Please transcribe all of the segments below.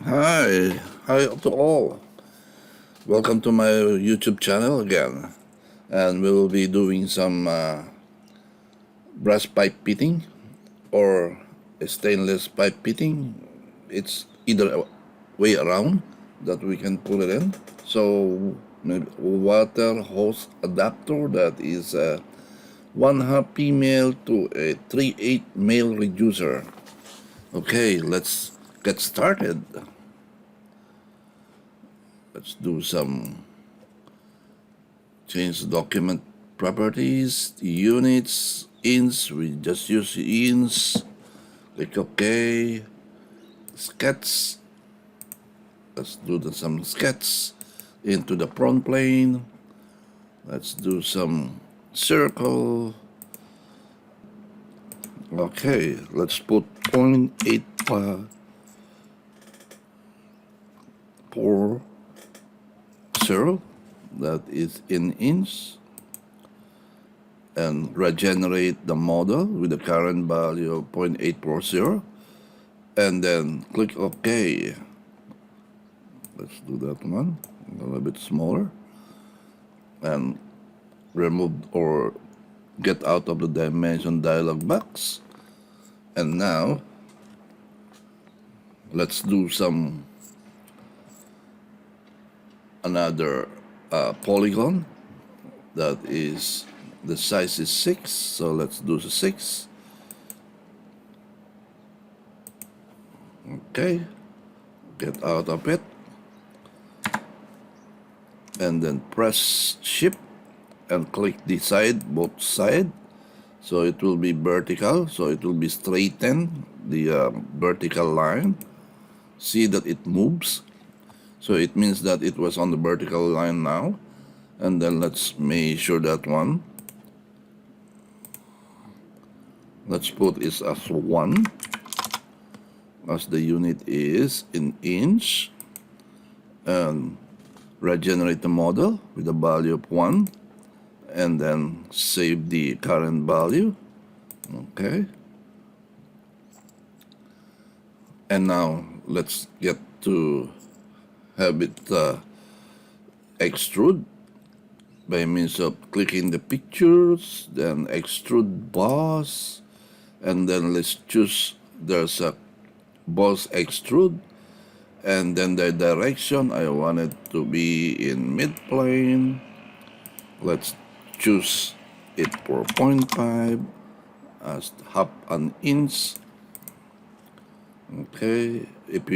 Hi to all. Welcome to my YouTube channel again, and we will be doing some brass pipe fitting or stainless pipe fitting. It's either way around that we can put it in. So maybe water hose adapter that is 1/2 female to a 3/8 male reducer. Okay, let's get started. Let's do some change the document properties, the units, ins, we just use ins, click OK, sketch, let's do some sketch into the front plane, let's do some circle, okay, let's put 0.840 that is in inch, and regenerate the model with the current value of 0.840, and then click OK. Let's do that one a little bit smaller, and remove or get out of the dimension dialog box. And now let's do some another polygon that is, the size is 6, so let's do the 6. Okay, get out of it, and then press shift and click the side, both side, so it will be vertical, so it will be straighten the vertical line. See that it moves, so it means that it was on the vertical line now. And then let's measure that one. Let's put it as 1, as the unit is in inch, and regenerate the model with a value of 1, and then save the current value. Okay, and now let's get to have it extrude by means of clicking the pictures, then extrude boss, and then let's choose, there's a boss extrude, and then the direction I want it to be in mid plane. Let's choose it for 0.5 as half an inch. Okay, if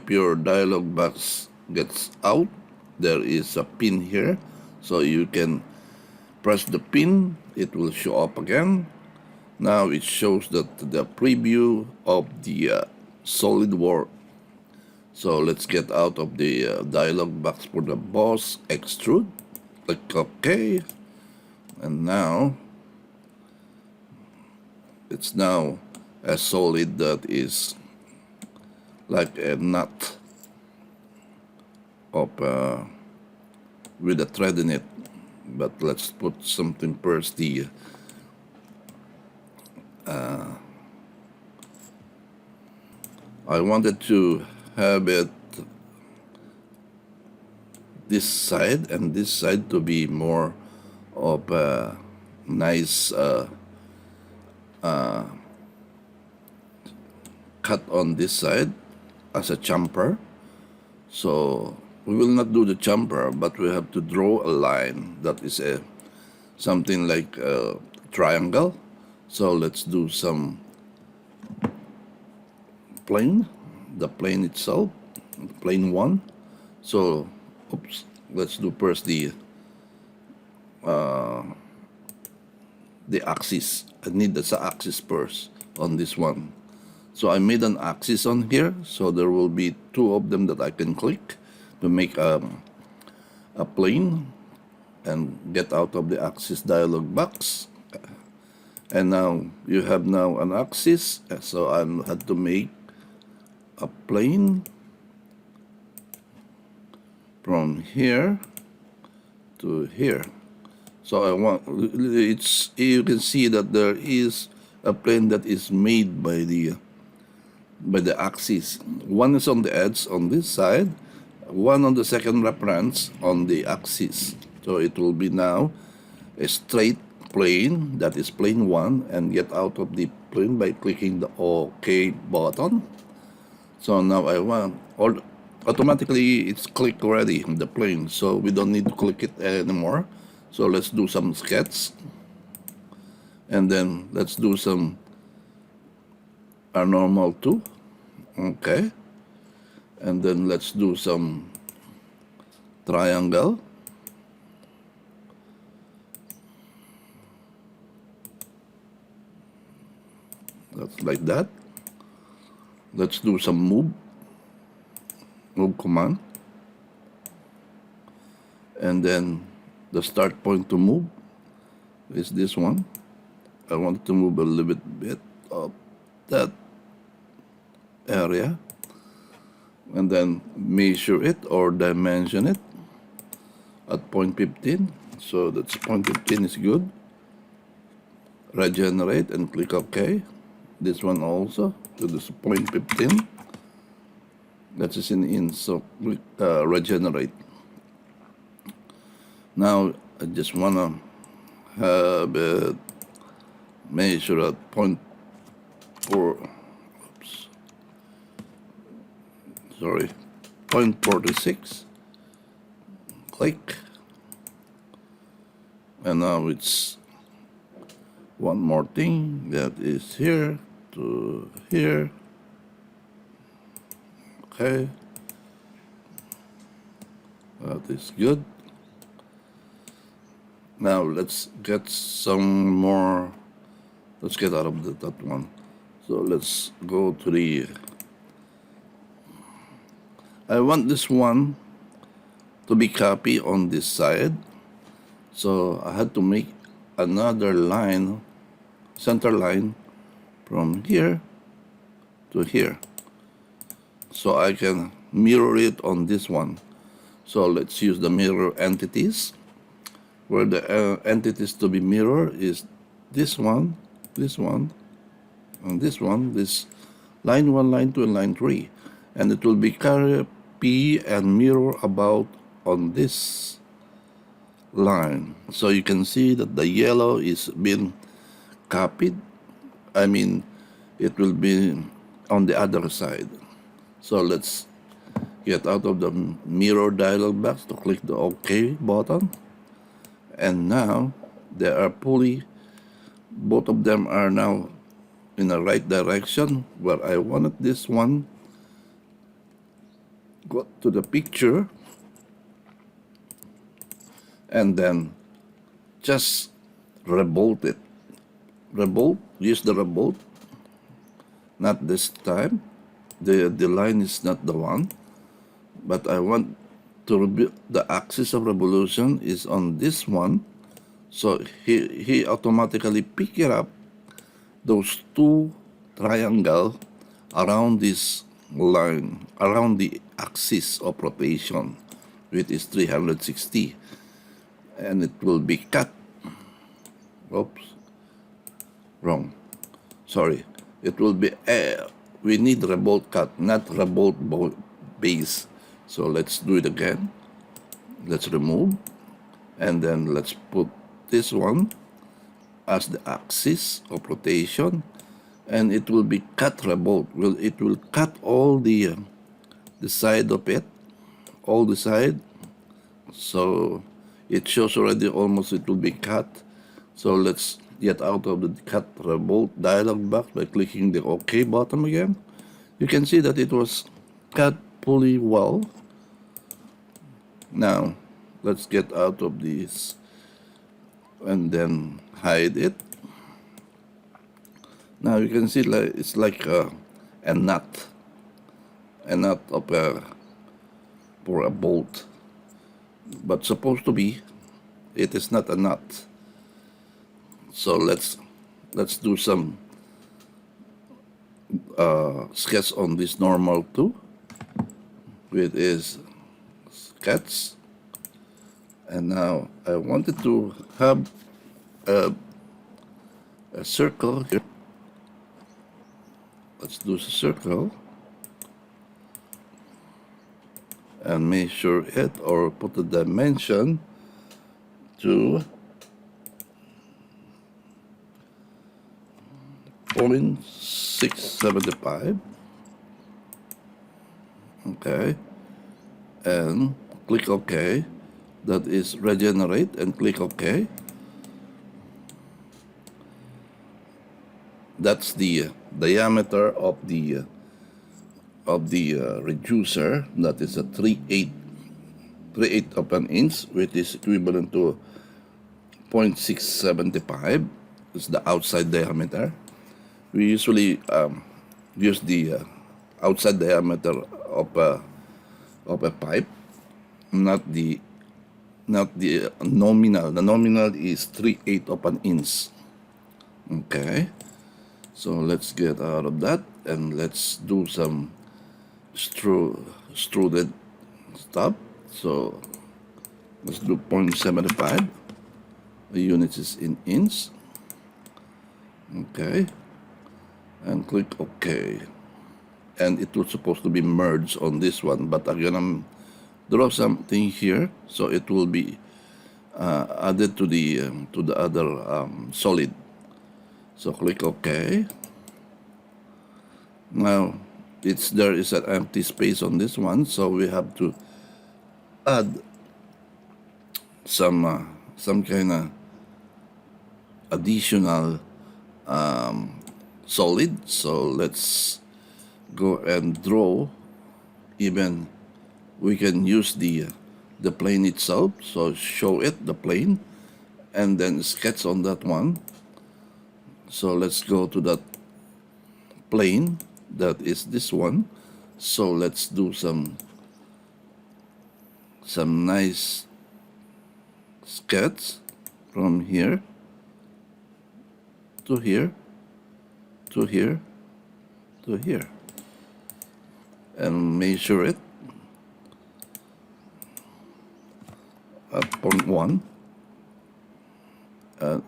your dialog box gets out, there is a pin here, so you can press the pin, it will show up again. Now it shows that the preview of the SolidWorks. So let's get out of the dialog box for the boss extrude, click OK, and now it's now a solid that is like a nut of with a thread in it. But let's put something first, the I wanted to have it this side and this side to be more of a nice cut on this side as a jumper. So we will not do the jumper, but we have to draw a line that is a something like a triangle. So let's do some plane, the plane itself, plane 1. So oops, let's do first the axis. I need the axis first on this one. So I made an axis on here, so there will be 2 of them that I can click to make a plane and get out of the axis dialog box. And now you have now an axis, so I had to make a plane from here to here. So I want, it's, you can see that there is a plane that is made by the by the axis. One is on the edge on this side, one on the second reference on the axis. So it will be now a straight plane, that is plane 1, and get out of the plane by clicking the OK button. So now I want, or automatically it's clicked already in the plane, so we don't need to click it anymore. So let's do some sketch, and then let's do some normal too. Okay, and then let's do some triangle. That's like that. Let's do some move command, and then the start point to move is this one. I want to move a little bit of that area, and then measure it or dimension it at 0.15. So that's 0.15 is good. Regenerate and click OK. This one also to this 0.15. That is in, so click regenerate. Now I just wanna have it measure at 0.46. Click, and now it's one more thing that is here to here. Okay, that is good. Now let's get some more. Let's get out of that one. So let's go to the. I want this one to be copied on this side, so I had to make another line, center line, from here to here, so I can mirror it on this one. So let's use the mirror entities, where the entities to be mirrored is this one, and this one, this line 1, line 2, and line 3, and it will be copy and mirror about on this line. So you can see that the yellow is being copied. I mean, it will be on the other side. So let's get out of the mirror dialog box to click the OK button. And now they are fully, both of them are now in the right direction, where I wanted this one go to the picture, and then just revolt it. Revolt, use the revolt. Not this time. The line is not the one, but I want to the axis of revolution is on this one, so he automatically pick it up those two triangle around this line, around the axis of rotation, which is 360, and it will be cut. Oops, wrong. Sorry. It will be we need revolt cut, not revolt base. So let's do it again. Let's remove, and then let's put this one as the axis of rotation, and it will be cut revolt. It will cut all the side of it, all the side. So it shows already almost it will be cut. So let's get out of the cut revolt dialog box by clicking the OK button again. You can see that it was cut fully well. Now let's get out of this and then hide it. Now you can see like it's like a nut of for a bolt, but supposed to be, it is not a nut. So let's do some sketch on this normal too. It is sketch, and now I wanted to have a circle here, let's do a circle and measure it or put the dimension to 0.675. Okay, and click OK. That is regenerate, and click OK. That's the diameter of the reducer. That is a 3/8 of an inch, which is equivalent to 0.675. It's the outside diameter. We usually use the outside diameter of a pipe, not the nominal. The nominal is 3/8 of an inch. Okay, so let's get out of that and let's do some extruded stuff. So let's do 0.75. The unit is in inch. Okay, and click OK. And it was supposed to be merged on this one, but I'm gonna draw something here so it will be added to the other solid. So click OK. Now there is an empty space on this one, so we have to add some kind of additional solid. So let's go and draw. Even we can use the plane itself, so show it the plane and then sketch on that one. So let's go to that plane, that is this one. So let's do some nice sketch from here to here to here to here and measure it at 0.1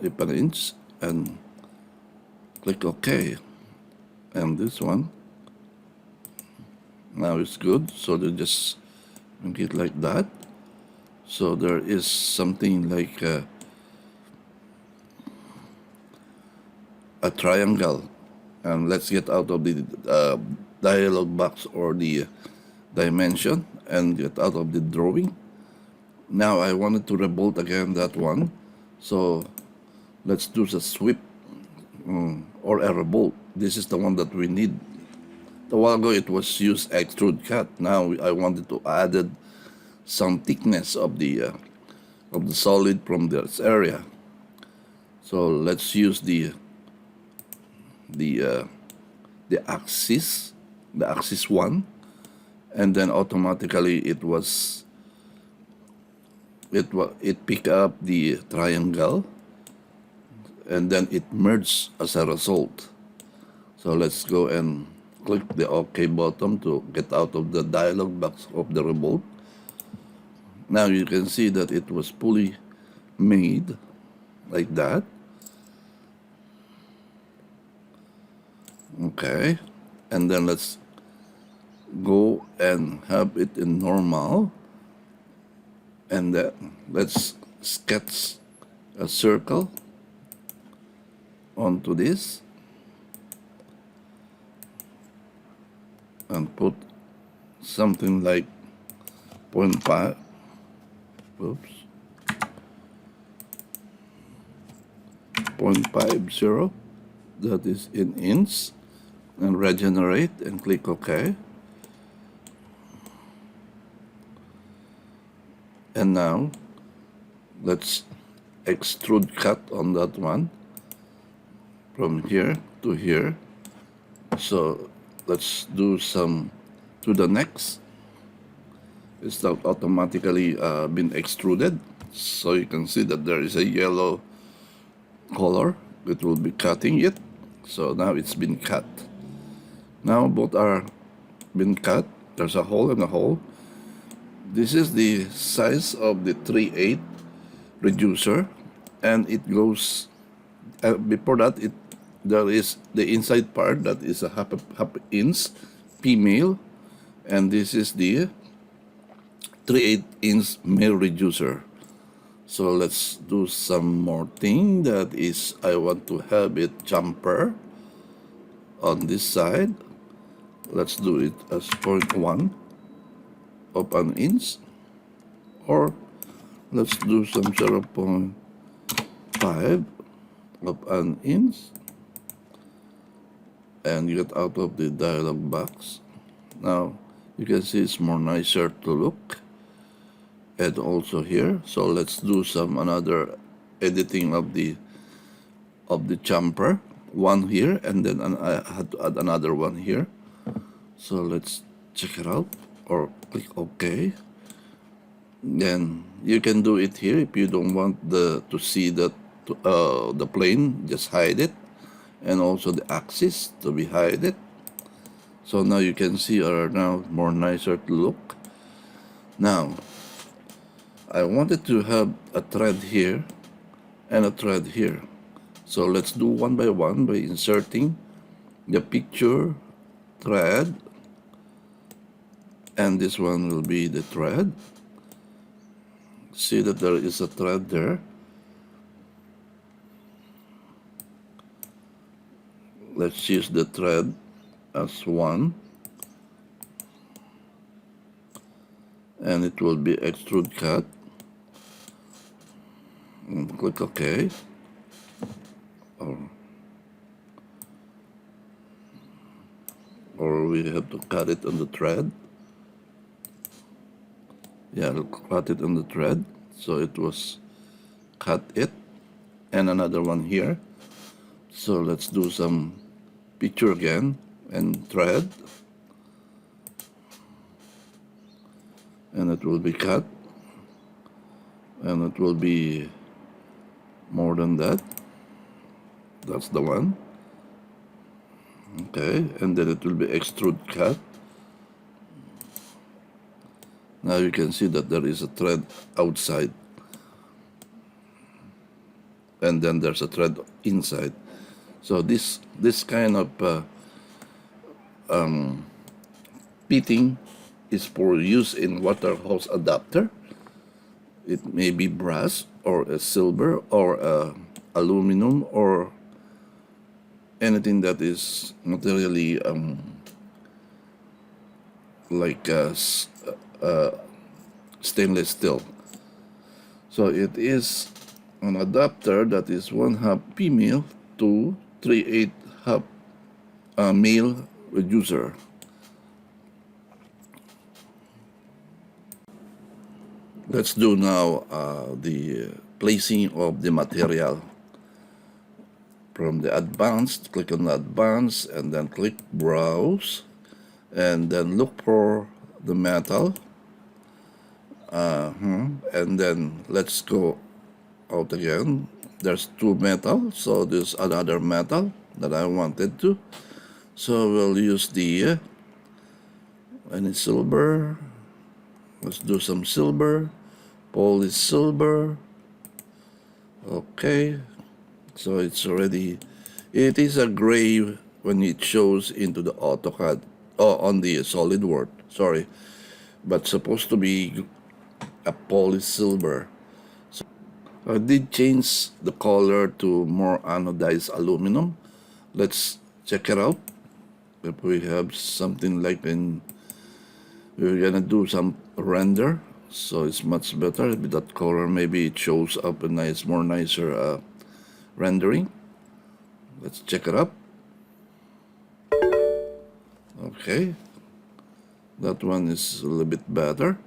if an inch and click OK. And this one now it's good, so they just make it like that. So there is something like a triangle. And let's get out of the dialog box or the dimension and get out of the drawing. Now I wanted to revolt again that one, so let's do the sweep or a revolt. This is the one that we need. A while ago it was used extrude cut. Now I wanted to add some thickness of the solid from this area. So let's use the axis 1, and then automatically it picked up the triangle, and then it merged as a result. So let's go and click the OK button to get out of the dialog box of the revolt. Now you can see that it was fully made like that. Okay, and then let's go and have it in normal, and then let's sketch a circle onto this and put something like 0.5. Oops. 0.50, that is in inch, and regenerate and click OK. And now let's extrude cut on that one from here to here. So let's do some to the next. It's not automatically been extruded, so you can see that there is a yellow color. It will be cutting it. So now it's been cut. Now both are been cut. There's a hole and a hole. This is the size of the 3/8 reducer, and it goes before that there is the inside part that is a half inch female, and this is the 3/8 inch male reducer. So let's do some more thing. That is, I want to have it jumper on this side. Let's do it as 0.1 of an inch, or let's do some 0.5 of an inch, and get out of the dialog box. Now you can see it's more nicer to look, and also here. So let's do some another editing of the jumper. One here, and then I had to add another one here. So let's check it out, or click OK. Then you can do it here if you don't want to see the plane. Just hide it, and also the axis to be hide it. So now you can see are now more nicer to look. Now I wanted to have a thread here and a thread here. So let's do one by one by inserting the picture thread, and this one will be the thread. See that there is a thread there. Let's use the thread as one, and it will be extrude cut, and click OK. Or we have to cut it on the thread. Yeah, cut it on the thread. So it was cut it, and another one here. So let's do some picture again and thread, and it will be cut, and it will be more than that. That's the one. Okay, and then it will be extrude cut. Now you can see that there is a thread outside, and then there's a thread inside. So this kind of pitting is for use in water hose adapter. It may be brass or a silver or aluminum or anything that is materially like stainless steel. So it is an adapter that is 1/2 female to 3/8 half male reducer. Let's do now the placing of the material. From the advanced, click on the advanced, and then click browse, and then look for the metal, and then let's go out again. There's two metal, so there's another metal that I wanted to, so we'll use the any silver. Let's do some silver, poly silver. Okay, so it's already, it is a gray when it shows into the AutoCAD, on the SolidWorks, sorry, but supposed to be a poly silver. So I did change the color to more anodized aluminum. Let's check it out. If we have something like we're gonna do some render, so it's much better with that color. Maybe it shows up a nice, more nicer rendering. Let's check it up. Okay, that one is a little bit better.